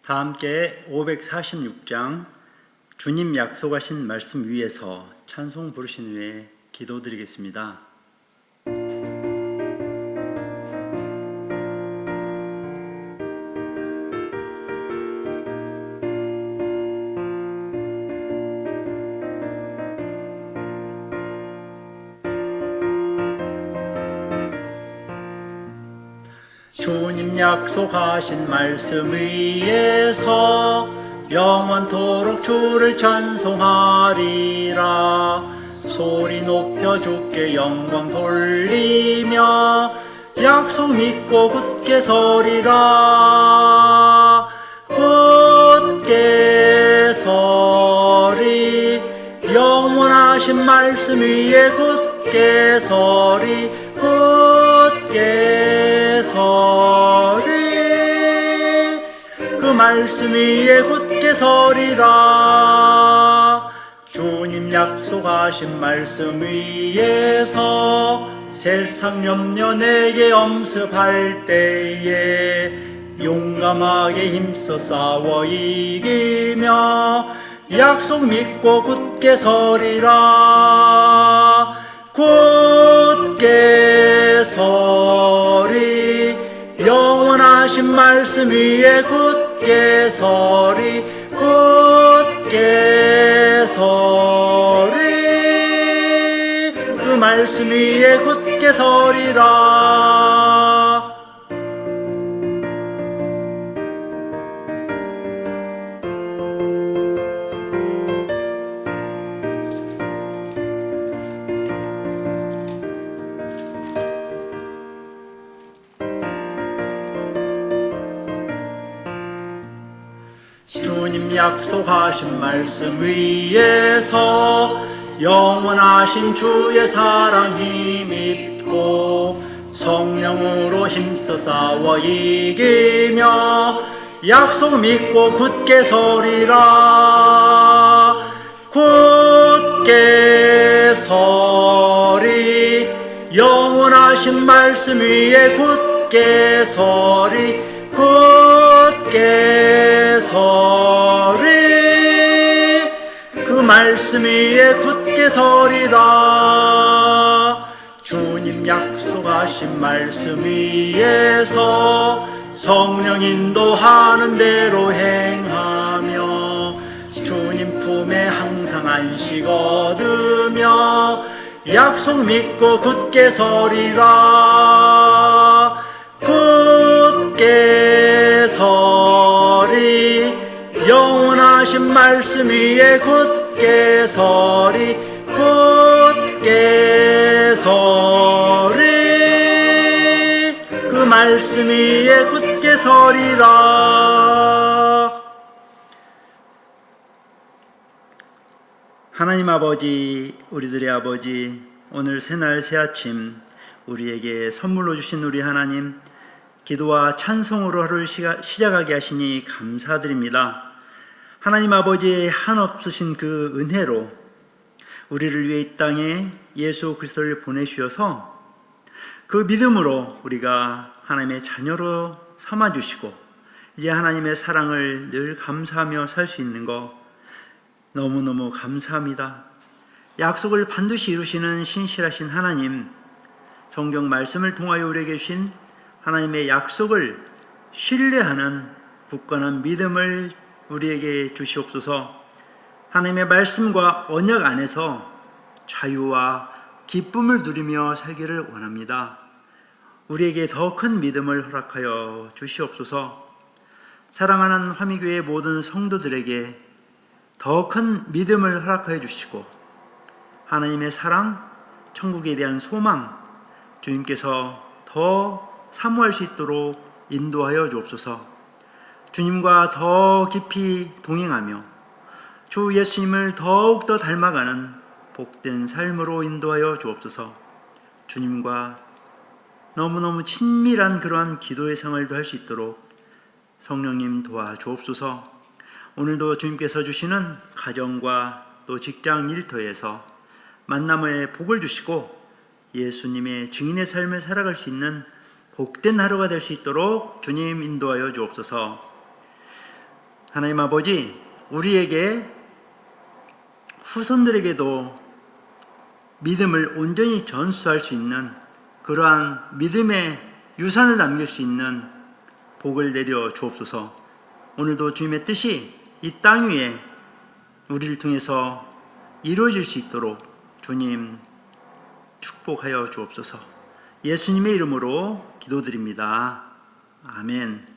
다 함께 546장 주님 약속하신 말씀 위에서 찬송 부르신 후에 기도드리겠습니다. 주님 약속하신 말씀 위에서 영원토록 주를 찬송하리라. 소리 높여 주께 영광 돌리며 약속 믿고 굳게 서리라. 굳게 서리 영원하신 말씀 위에 굳게 서리. 굳게 서리 그 말씀 위에 굳게 서리라. 주님 약속하신 말씀 위에서 세상 염려 내게 엄습할 때에 용감하게 힘써 싸워 이기며 약속 믿고 굳게 서리라. 굳게 서리 영원하신 말씀 위에 굳게 서리. 굳게 서리 그 말씀 위에 굳게 서리라. 주님 약속하신 말씀 위에서 영원하신 주의 사랑 힘입고 성령으로 힘써 싸워 이기며 약속 믿고 굳게 서리라. 굳게 서리 영원하신 말씀 위에 굳게 서리. 굳게 서리 그 말씀 위에 굳게 서리라. 주님 약속하신 말씀 위에서 성령 인도하는 대로 행하며 주님 품에 항상 안식 얻으며 약속 믿고 굳게 서리라. 굳게 서리 영원하신 말씀 위에 굳게 서리. 굳게 서리 그 말씀 위에 굳게 서리라. 하나님 아버지, 우리들의 아버지, 오늘 새날 새아침 우리에게 선물로 주신 우리 하나님, 기도와 찬송으로 하루를 시작하게 하시니 감사드립니다. 하나님 아버지의 한없으신 그 은혜로 우리를 위해 이 땅에 예수 그리스도를 보내주셔서 그 믿음으로 우리가 하나님의 자녀로 삼아주시고 이제 하나님의 사랑을 늘 감사하며 살 수 있는 것 너무너무 감사합니다. 약속을 반드시 이루시는 신실하신 하나님, 성경 말씀을 통하여 우리에게 주신 하나님의 약속을 신뢰하는 굳건한 믿음을 우리에게 주시옵소서. 하나님의 말씀과 언약 안에서 자유와 기쁨을 누리며 살기를 원합니다. 우리에게 더 큰 믿음을 허락하여 주시옵소서. 사랑하는 화미교회 모든 성도들에게 더 큰 믿음을 허락하여 주시고 하나님의 사랑, 천국에 대한 소망, 주님께서 더 사모할 수 있도록 인도하여 주옵소서. 주님과 더 깊이 동행하며 주 예수님을 더욱더 닮아가는 복된 삶으로 인도하여 주옵소서. 주님과 너무너무 친밀한 그러한 기도의 생활도 할 수 있도록 성령님 도와주옵소서. 오늘도 주님께서 주시는 가정과 또 직장 일터에서 만남의 복을 주시고 예수님의 증인의 삶을 살아갈 수 있는 복된 하루가 될 수 있도록 주님 인도하여 주옵소서. 하나님 아버지, 우리에게 후손들에게도 믿음을 온전히 전수할 수 있는 그러한 믿음의 유산을 남길 수 있는 복을 내려 주옵소서. 오늘도 주님의 뜻이 이 땅 위에 우리를 통해서 이루어질 수 있도록 주님 축복하여 주옵소서. 예수님의 이름으로 기도드립니다. 아멘.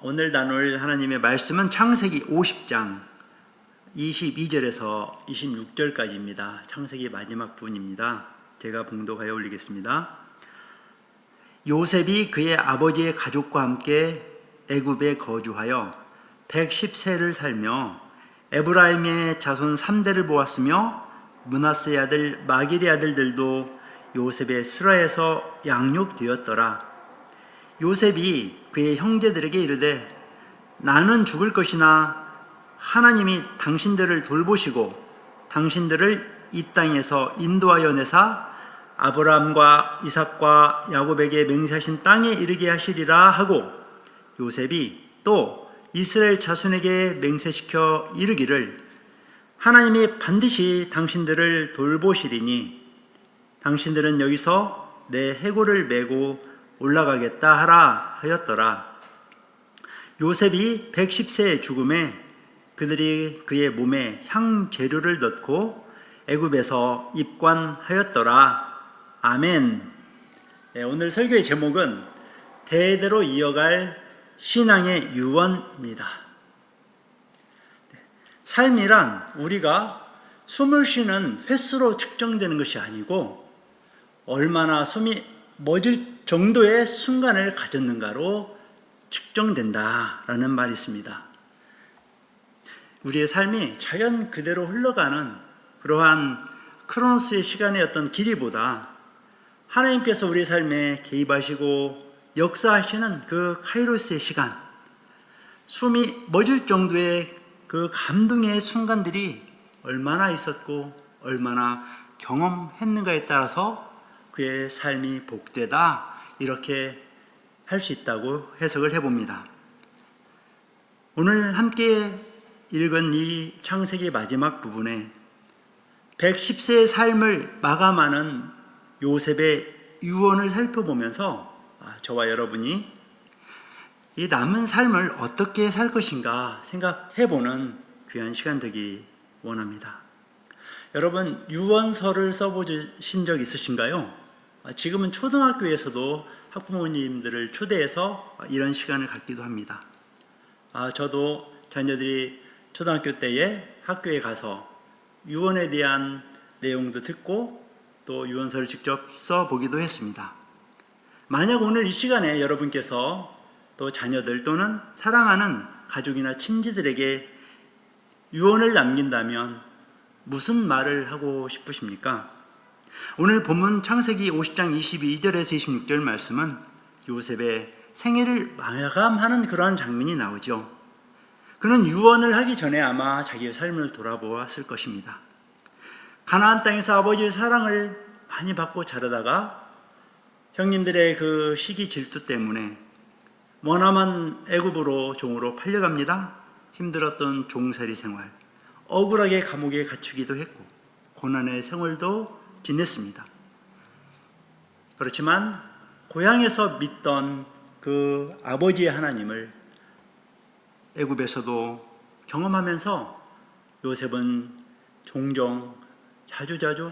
오늘 나눌 하나님의 말씀은 창세기 50장 22절에서 26절까지입니다. 창세기 마지막 부분입니다. 제가 봉독하여 올리겠습니다. 요셉이 그의 아버지의 가족과 함께 애굽에 거주하여 110세를 살며 에브라임의 자손 3대를 보았으며 므낫세의 아들 마길의 아들들도 요셉의 스라에서 양육되었더라. 요셉이 그의 형제들에게 이르되 나는 죽을 것이나 하나님이 당신들을 돌보시고 당신들을 이 땅에서 인도하여 내사 아브라함과 이삭과 야곱에게 맹세하신 땅에 이르게 하시리라 하고, 요셉이 또 이스라엘 자손에게 맹세시켜 이르기를 하나님이 반드시 당신들을 돌보시리니 당신들은 여기서 내 해골을 메고 올라가겠다 하라 하였더라. 요셉이 110세의 죽음에 그들이 그의 몸에 향재료를 넣고 애굽에서 입관하였더라. 아멘. 오늘 설교의 제목은 대대로 이어갈 신앙의 유언입니다. 삶이란 우리가 숨을 쉬는 횟수로 측정되는 것이 아니고 얼마나 숨이 멎을 정도의 순간을 가졌는가로 측정된다라는 말이 있습니다. 우리의 삶이 자연 그대로 흘러가는 그러한 크로노스의 시간의 어떤 길이보다 하나님께서 우리의 삶에 개입하시고 역사하시는 그 카이로스의 시간, 숨이 멎을 정도의 그 감동의 순간들이 얼마나 있었고 얼마나 경험했는가에 따라서 그의 삶이 복되다, 이렇게 할 수 있다고 해석을 해봅니다. 오늘 함께 읽은 이 창세기 마지막 부분에 110세의 삶을 마감하는 요셉의 유언을 살펴보면서 저와 여러분이 이 남은 삶을 어떻게 살 것인가 생각해보는 귀한 시간 되기 원합니다. 여러분, 유언서를 써보신 적 있으신가요? 지금은 초등학교에서도 학부모님들을 초대해서 이런 시간을 갖기도 합니다. 저도 자녀들이 초등학교 때에 학교에 가서 유언에 대한 내용도 듣고 또 유언서를 직접 써보기도 했습니다. 만약 오늘 이 시간에 여러분께서 또 자녀들 또는 사랑하는 가족이나 친지들에게 유언을 남긴다면 무슨 말을 하고 싶으십니까? 오늘 본문 창세기 50장 22절에서 26절 말씀은 요셉의 생애를 마감하는 그러한 장면이 나오죠. 그는 유언을 하기 전에 아마 자기의 삶을 돌아보았을 것입니다. 가나안 땅에서 아버지의 사랑을 많이 받고 자라다가 형님들의 그 시기 질투 때문에 머나먼 애굽으로 종으로 팔려갑니다. 힘들었던 종살이 생활, 억울하게 감옥에 갇히기도 했고 고난의 생활도 지냈습니다. 그렇지만 고향에서 믿던 그 아버지의 하나님을 애굽에서도 경험하면서 요셉은 종종 자주자주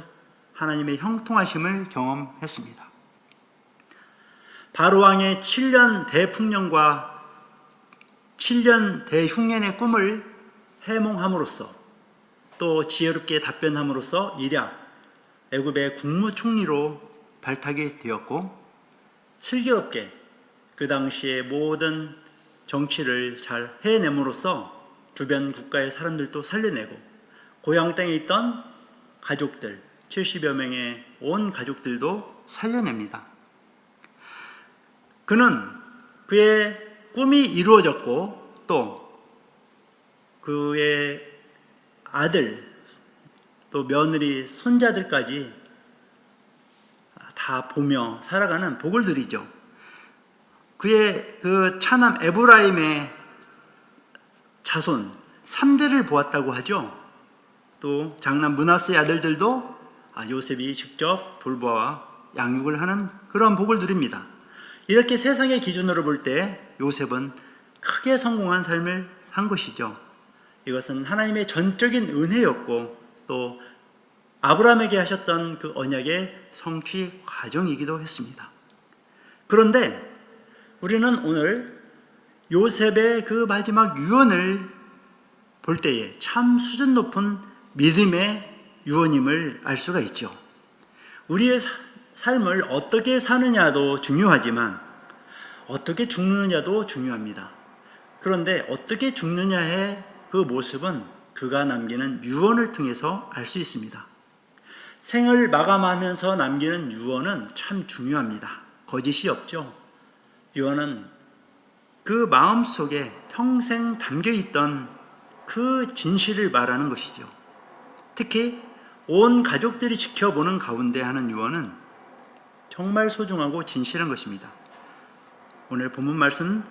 하나님의 형통하심을 경험했습니다. 바로왕의 7년 대풍년과 7년 대흉년의 꿈을 해몽함으로써 또 지혜롭게 답변함으로써 일약 애굽의 국무총리로 발탁이 되었고, 슬기롭게 그 당시의 모든 정치를 잘 해냄으로써 주변 국가의 사람들도 살려내고 고향 땅에 있던 가족들 70여 명의 온 가족들도 살려냅니다. 그는 그의 꿈이 이루어졌고 또 그의 아들 또 며느리 손자들까지 다 보며 살아가는 복을 누리죠. 그의 그 차남 에브라임의 자손 3대를 보았다고 하죠. 또 장남 므낫세의 아들들도 요셉이 직접 돌보아 양육을 하는 그런 복을 누립니다. 이렇게 세상의 기준으로 볼 때 요셉은 크게 성공한 삶을 산 것이죠. 이것은 하나님의 전적인 은혜였고 또 아브라함에게 하셨던 그 언약의 성취 과정이기도 했습니다. 그런데 우리는 오늘 요셉의 그 마지막 유언을 볼 때에 참 수준 높은 믿음의 유언임을 알 수가 있죠. 우리의 삶을 어떻게 사느냐도 중요하지만 어떻게 죽느냐도 중요합니다. 그런데 어떻게 죽느냐의 그 모습은 그가 남기는 유언을 통해서 알 수 있습니다. 생을 마감하면서 남기는 유언은 참 중요합니다. 거짓이 없죠. 유언은 그 마음속에 평생 담겨있던 그 진실을 말하는 것이죠. 특히 온 가족들이 지켜보는 가운데 하는 유언은 정말 소중하고 진실한 것입니다. 오늘 본문 말씀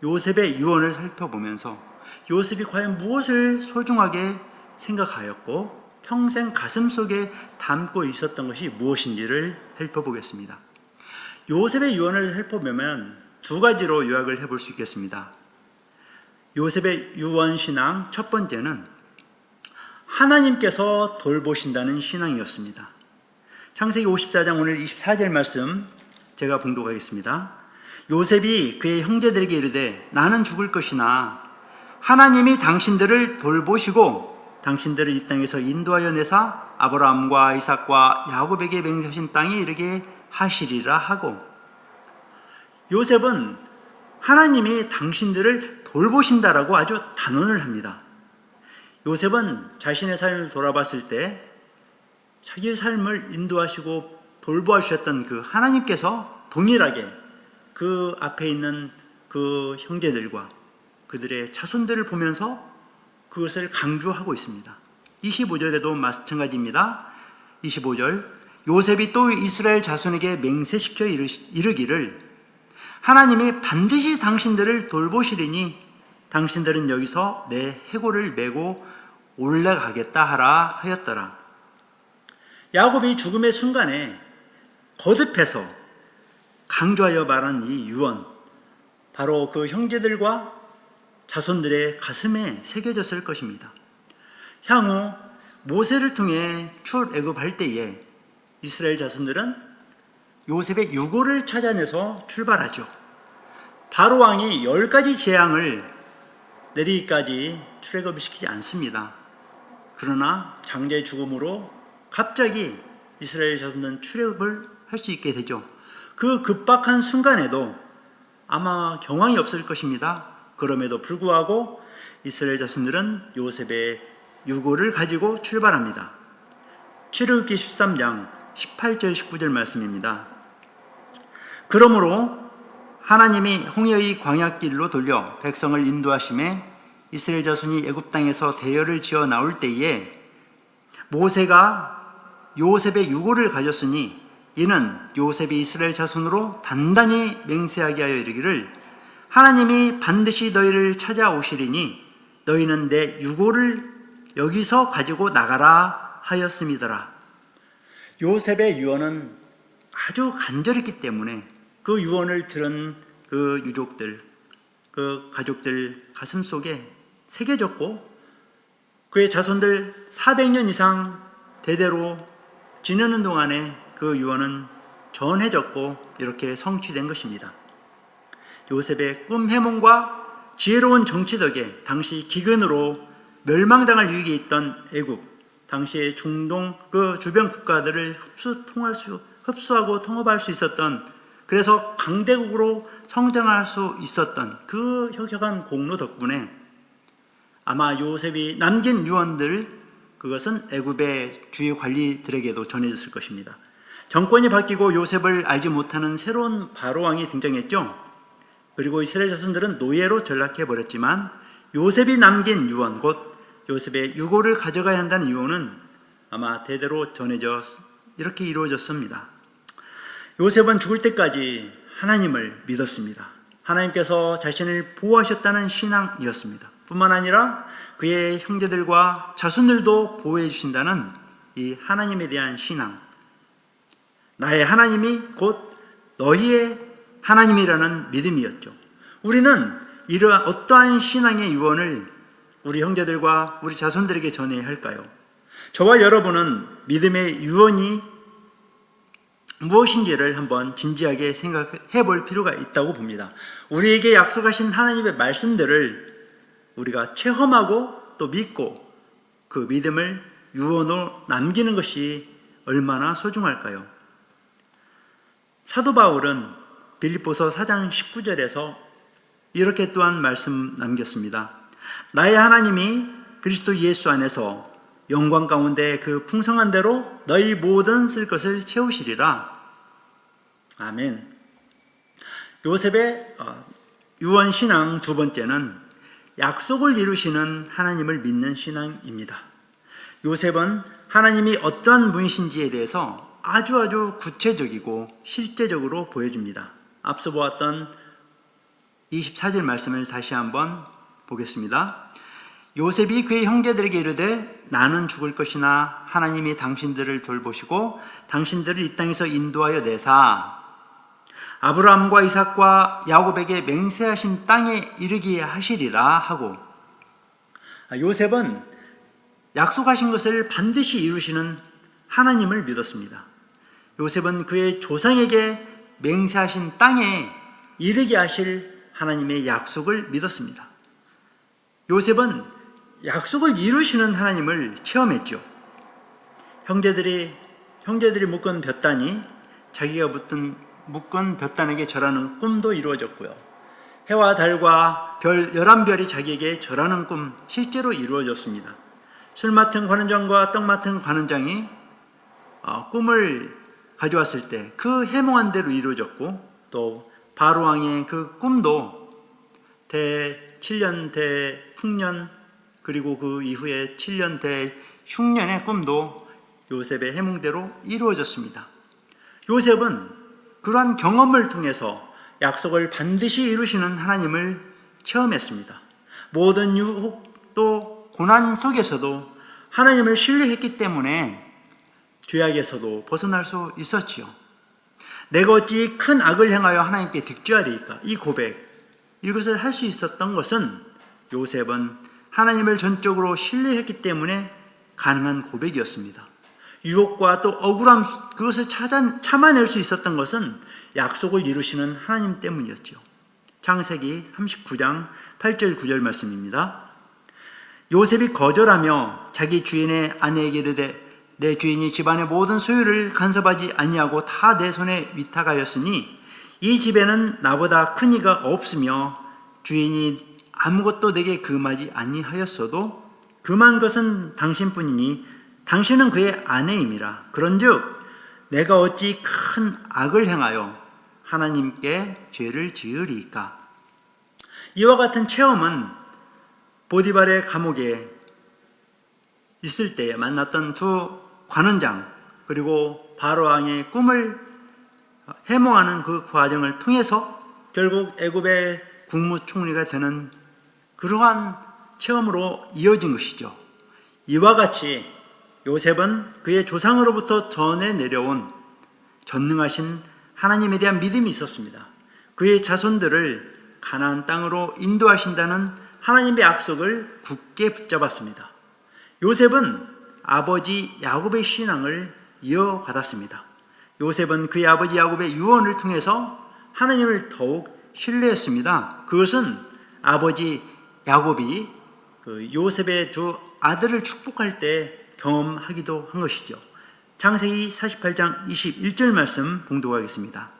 요셉의 유언을 살펴보면서 요셉이 과연 무엇을 소중하게 생각하였고 평생 가슴속에 담고 있었던 것이 무엇인지를 살펴보겠습니다. 요셉의 유언을 살펴보면 두 가지로 요약을 해볼 수 있겠습니다. 요셉의 유언 신앙 첫 번째는 하나님께서 돌보신다는 신앙이었습니다. 창세기 54장 오늘 24절 말씀 제가 봉독하겠습니다. 요셉이 그의 형제들에게 이르되 나는 죽을 것이나 하나님이 당신들을 돌보시고 당신들을 이 땅에서 인도하여 내사 아브라함과 이삭과 야곱에게 맹세하신 땅에 이르게 하시리라 하고, 요셉은 하나님이 당신들을 돌보신다라고 아주 단언을 합니다. 요셉은 자신의 삶을 돌아봤을 때 자기의 삶을 인도하시고 돌보아주셨던 그 하나님께서 동일하게 그 앞에 있는 그 형제들과 그들의 자손들을 보면서 그것을 강조하고 있습니다. 25절에도 마찬가지입니다. 25절 요셉이 또 이스라엘 자손에게 맹세시켜 이르기를 하나님이 반드시 당신들을 돌보시리니 당신들은 여기서 내 해골을 메고 올라가겠다 하라 하였더라. 야곱이 죽음의 순간에 거듭해서 강조하여 말한 이 유언, 바로 그 형제들과 자손들의 가슴에 새겨졌을 것입니다. 향후 모세를 통해 출애굽할 때에 이스라엘 자손들은 요셉의 유고를 찾아내서 출발하죠. 바로 왕이 10가지 재앙을 내리기까지 출애굽을 시키지 않습니다. 그러나 장자의 죽음으로 갑자기 이스라엘 자손들은 출애굽을 할 수 있게 되죠. 그 급박한 순간에도 아마 경황이 없을 것입니다. 그럼에도 불구하고 이스라엘 자손들은 요셉의 유고를 가지고 출발합니다. 출애굽기 13장 18절 19절 말씀입니다. 그러므로 하나님이 홍해의 광야길로 돌려 백성을 인도하심에 이스라엘 자손이 애굽 땅에서 대열을 지어 나올 때에 모세가 요셉의 유고를 가졌으니 이는 요셉이 이스라엘 자손으로 단단히 맹세하게 하여 이르기를 하나님이 반드시 너희를 찾아오시리니 너희는 내 유고를 여기서 가지고 나가라 하였음이더라. 요셉의 유언은 아주 간절했기 때문에 그 유언을 들은 그 유족들, 그 가족들 가슴 속에 새겨졌고 그의 자손들 400년 이상 대대로 지내는 동안에 그 유언은 전해졌고 이렇게 성취된 것입니다. 요셉의 꿈 해몽과 지혜로운 정치 덕에 당시 기근으로 멸망당할 위기에 있던 애굽, 당시의 중동 그 주변 국가들을 흡수하고 통합할 수 있었던, 그래서 강대국으로 성장할 수 있었던 그 혁혁한 공로 덕분에 아마 요셉이 남긴 유언들, 그것은 애굽의 주요 관리들에게도 전해졌을 것입니다. 정권이 바뀌고 요셉을 알지 못하는 새로운 바로왕이 등장했죠. 그리고 이스라엘 자손들은 노예로 전락해버렸지만 요셉이 남긴 유언, 곧 요셉의 유고를 가져가야 한다는 유언은 아마 대대로 전해져 이렇게 이루어졌습니다. 요셉은 죽을 때까지 하나님을 믿었습니다. 하나님께서 자신을 보호하셨다는 신앙이었습니다. 뿐만 아니라 그의 형제들과 자손들도 보호해 주신다는 이 하나님에 대한 신앙, 나의 하나님이 곧 너희의 하나님이라는 믿음이었죠. 우리는 이러한 어떠한 신앙의 유언을 우리 형제들과 우리 자손들에게 전해야 할까요? 저와 여러분은 믿음의 유언이 무엇인지를 한번 진지하게 생각해 볼 필요가 있다고 봅니다. 우리에게 약속하신 하나님의 말씀들을 우리가 체험하고 또 믿고 그 믿음을 유언으로 남기는 것이 얼마나 소중할까요? 사도 바울은 빌립보서 4장 19절에서 이렇게 또한 말씀 남겼습니다. 나의 하나님이 그리스도 예수 안에서 영광 가운데 그 풍성한 대로 너희 모든 쓸 것을 채우시리라. 아멘. 요셉의 유언 신앙 두 번째는 약속을 이루시는 하나님을 믿는 신앙입니다. 요셉은 하나님이 어떠한 분이신지에 대해서 아주 구체적이고 실제적으로 보여줍니다. 앞서 보았던 24절 말씀을 다시 한번 보겠습니다. 요셉이 그의 형제들에게 이르되 나는 죽을 것이나 하나님이 당신들을 돌보시고 당신들을 이 땅에서 인도하여 내사 아브라함과 이삭과 야곱에게 맹세하신 땅에 이르게 하시리라 하고, 요셉은 약속하신 것을 반드시 이루시는 하나님을 믿었습니다. 요셉은 그의 조상에게 맹세하신 땅에 이르게 하실 하나님의 약속을 믿었습니다. 요셉은 약속을 이루시는 하나님을 체험했죠. 형제들이 묶은 볕단이 자기가 묶은 볕단에게 절하는 꿈도 이루어졌고요. 해와 달과 별 11별이 자기에게 절하는 꿈 실제로 이루어졌습니다. 술 맡은 관원장과 떡 맡은 관원장이 꿈을 가져왔을 때 그 해몽한 대로 이루어졌고, 또 바로왕의 그 꿈도 7년 대풍년 그리고 그 이후에 7년 대흉년의 꿈도 요셉의 해몽대로 이루어졌습니다. 요셉은 그러한 경험을 통해서 약속을 반드시 이루시는 하나님을 체험했습니다. 모든 유혹 또 고난 속에서도 하나님을 신뢰했기 때문에 죄악에서도 벗어날 수 있었지요. 내가 어찌 큰 악을 행하여 하나님께 득죄하리이까, 이 고백, 이것을 할 수 있었던 것은 요셉은 하나님을 전적으로 신뢰했기 때문에 가능한 고백이었습니다. 유혹과 또 억울함, 그것을 참아낼 수 있었던 것은 약속을 이루시는 하나님 때문이었죠. 창세기 39장 8절 9절 말씀입니다. 요셉이 거절하며 자기 주인의 아내에게 이르되 내 주인이 집안의 모든 소유를 간섭하지 아니하고 다 내 손에 위탁하였으니 이 집에는 나보다 큰 이가 없으며 주인이 아무것도 내게 금하지 아니하였어도 금한 것은 당신뿐이니 당신은 그의 아내임이라. 그런즉 내가 어찌 큰 악을 행하여 하나님께 죄를 지으리이까. 이와 같은 체험은 보디발의 감옥에 있을 때 만났던 두 관원장 그리고 바로왕의 꿈을 해몽하는 그 과정을 통해서 결국 애굽의 국무총리가 되는 그러한 체험으로 이어진 것이죠. 이와 같이 요셉은 그의 조상으로부터 전해 내려온 전능하신 하나님에 대한 믿음이 있었습니다. 그의 자손들을 가나안 땅으로 인도하신다는 하나님의 약속을 굳게 붙잡았습니다. 요셉은 아버지 야곱의 신앙을 이어받았습니다. 요셉은 그의 아버지 야곱의 유언을 통해서 하나님을 더욱 신뢰했습니다. 그것은 아버지 야곱이 요셉의 두 아들을 축복할 때 경험하기도 한 것이죠. 창세기 48장 21절 말씀 봉독하겠습니다.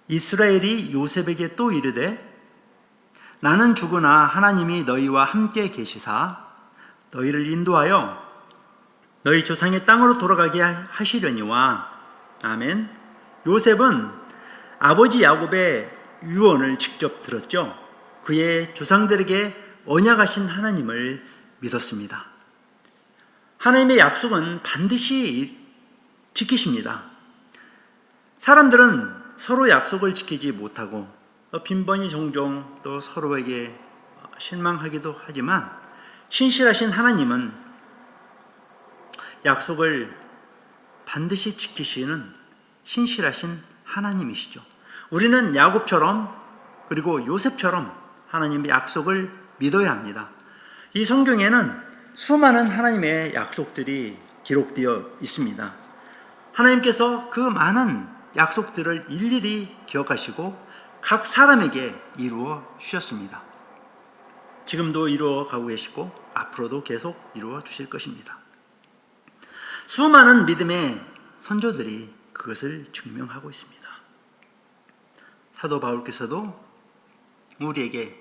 이스라엘이 요셉에게 또 이르되 나는 죽으나 하나님이 너희와 함께 계시사 너희를 인도하여 너희 조상의 땅으로 돌아가게 하시려니와. 아멘. 요셉은 아버지 야곱의 유언을 직접 들었죠. 그의 조상들에게 언약하신 하나님을 믿었습니다. 하나님의 약속은 반드시 지키십니다. 사람들은 서로 약속을 지키지 못하고 빈번히 종종 또 서로에게 실망하기도 하지만 신실하신 하나님은 약속을 반드시 지키시는 신실하신 하나님이시죠. 우리는 야곱처럼 그리고 요셉처럼 하나님의 약속을 믿어야 합니다. 이 성경에는 수많은 하나님의 약속들이 기록되어 있습니다. 하나님께서 그 많은 약속들을 일일이 기억하시고 각 사람에게 이루어 주셨습니다. 지금도 이루어 가고 계시고 앞으로도 계속 이루어 주실 것입니다. 수많은 믿음의 선조들이 그것을 증명하고 있습니다. 사도 바울께서도 우리에게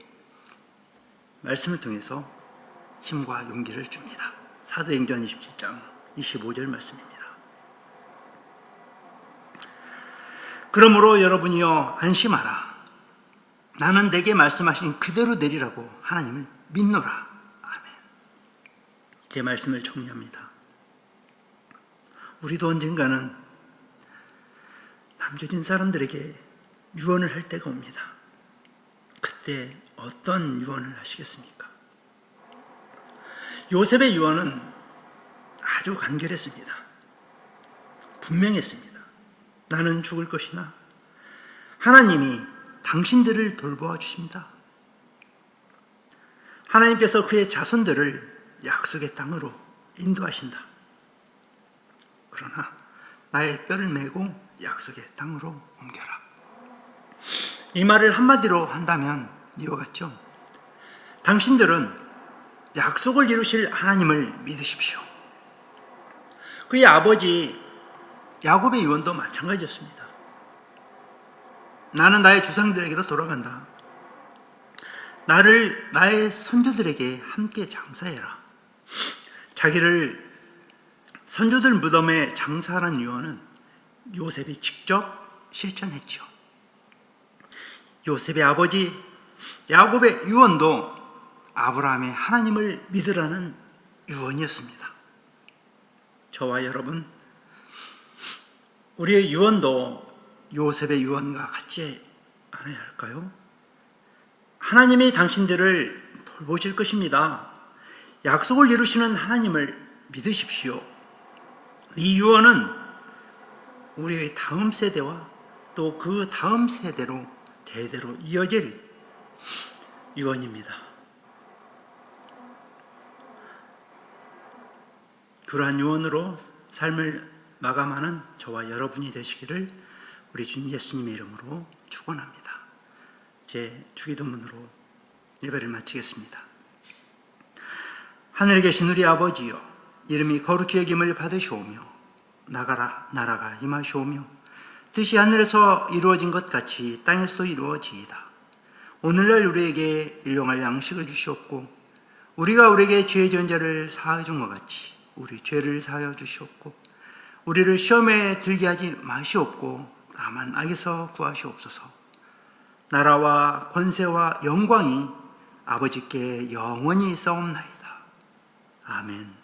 말씀을 통해서 힘과 용기를 줍니다. 사도행전 27장 25절 말씀입니다. 그러므로 여러분이여 안심하라. 나는 내게 말씀하신 그대로 내리라고 하나님을 믿노라. 아멘. 제 말씀을 정리합니다. 우리도 언젠가는 남겨진 사람들에게 유언을 할 때가 옵니다. 그때 어떤 유언을 하시겠습니까? 요셉의 유언은 아주 간결했습니다. 분명했습니다. 나는 죽을 것이나 하나님이 당신들을 돌보아 주십니다. 하나님께서 그의 자손들을 약속의 땅으로 인도하신다. 그러나 나의 뼈를 메고 약속의 땅으로 옮겨라. 이 말을 한마디로 한다면 이와 같죠. 당신들은 약속을 이루실 하나님을 믿으십시오. 그의 아버지 야곱의 유언도 마찬가지였습니다. 나는 나의 조상들에게로 돌아간다. 나의 선조들에게 함께 장사해라. 자기를 선조들 무덤에 장사하는 유언은 요셉이 직접 실천했죠. 요셉의 아버지 야곱의 유언도 아브라함의 하나님을 믿으라는 유언이었습니다. 저와 여러분, 우리의 유언도 요셉의 유언과 같지 않아야 할까요? 하나님이 당신들을 돌보실 것입니다. 약속을 이루시는 하나님을 믿으십시오. 이 유언은 우리의 다음 세대와 또 그 다음 세대로 대대로 이어질 유언입니다. 그러한 유언으로 삶을 마감하는 저와 여러분이 되시기를 우리 주님 예수님의 이름으로 축원합니다. 제 주기도문으로 예배를 마치겠습니다. 하늘에 계신 우리 아버지여, 이름이 거룩히 여김을 받으시오며 나라가 임하시오며 뜻이 하늘에서 이루어진 것 같이 땅에서도 이루어지이다. 오늘날 우리에게 일용할 양식을 주시옵고 우리가 우리에게 죄 지은 자를 사하여 준 것 같이 우리 죄를 사하여 주시옵고 우리를 시험에 들게 하지 마시옵고 다만 악에서 구하시옵소서. 나라와 권세와 영광이 아버지께 영원히 있사옵나이다. 아멘.